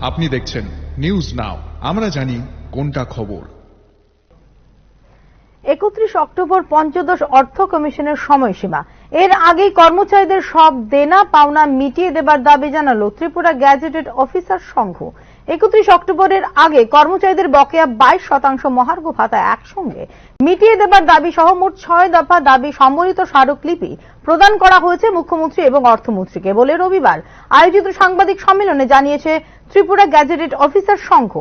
আপনি দেখছেন news now, আমরা জানি কোনটা খবর। 31 অক্টোবর পঞ্চদশ অর্থ কমিশনের সময়সীমা। এর আগেই কর্মচারীদের সব দেনা পাওনা মিটিয়ে দেবার দাবি জানালো ত্রিপুরা গ্যাজেটেড অফিসার সংঘ। 31 অক্টোবরের আগে কর্মচারীদের বকেয়া 22% মহার্ঘ ভাতা একসঙ্গে মিটিয়ে দেবার দাবি সহ মোট 6 দফা দাবি সম্বলিত স্মারকলিপি প্রদান করা হয়েছে মুখ্যমন্ত্রী এবং অর্থমন্ত্রীকে বলে রবিবার আয়োজিত সাংবাদিক সম্মেলনে জানিয়েছে ত্রিপুরা গ্যাজেটেড অফিসার সংঘ।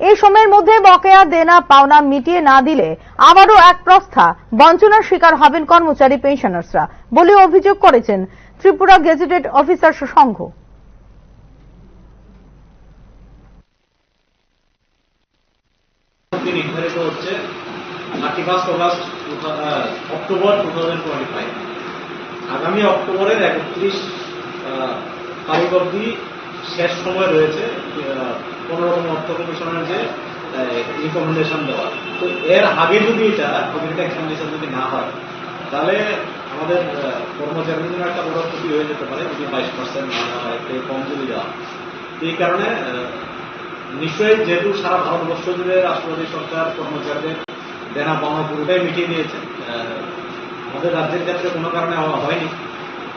এই সময়ের মধ্যে বকেয়া দেনা পাওনা মিটিয়ে না দিলে আবারও এক প্রস্থা বঞ্চনার শিকার হবেন কর্মচারী পেনশনার্সরা বলে অভিযোগ করেছেন ত্রিপুরা গেজেটেড অফিসার্স সংঘ। নির্ধারিত হচ্ছে 31 অক্টোবর 2025। আগামী অক্টোবরের 31 তারিখ অবধি শেষ সময় রয়েছে 15তম অর্থ কমিশনের যে রিকমেন্ডেশন দেওয়া। তো এর আগে যদি এটা কমিউনিটি এক্সামিনেশন যদি না হয় তাহলে আমাদের কর্মচারীদের জন্য একটা বড় ক্ষতি হয়ে যেতে পারে যদি 22% না হয়, কম যদি দেওয়া। এই কারণে নিশ্চয়ই যেহেতু সারা ভারতবর্ষ জুড়ে রাষ্ট্রপতি সরকার কর্মচারীদের দেনা পাওনা পুরোটাই মিটিয়ে দিয়েছে, আমাদের রাজ্যের ক্ষেত্রে কোনো কারণে হয়নি।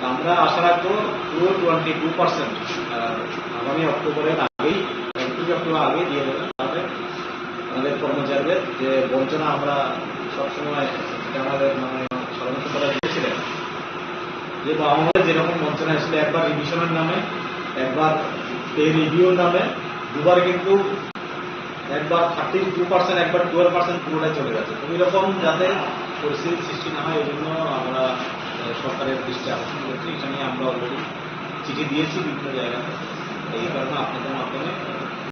আমরা আশা রাখবো পুরো 22% আগামী অক্টোবরের আগেই 31 অক্টোবর আগে দিয়ে দেবেন। তাহলে আমাদের কর্মচারীদের যে বঞ্চনা আমরা সবসময় আমাদের সর্বসরকারা দিয়েছিলেন, যে আমাদের যেরকম বঞ্চনা এসেছিল একবার রিভিশনের নামে, একবার পে রিভিউর নামে, দুবার কিন্তু একবার 32%, একবার 12% পুরোটাই চলে গেছে। ওই রকম যাতে পরিস্থিতির সৃষ্টি না হয় এই জন্য আমরা সরকারের দৃষ্টি আকর্ষণ করছি। এটা নিয়ে আমরা অলরেডি চিঠি দিয়েছি বিভিন্ন জায়গাতে। এই কারণে আপনাদের মাধ্যমে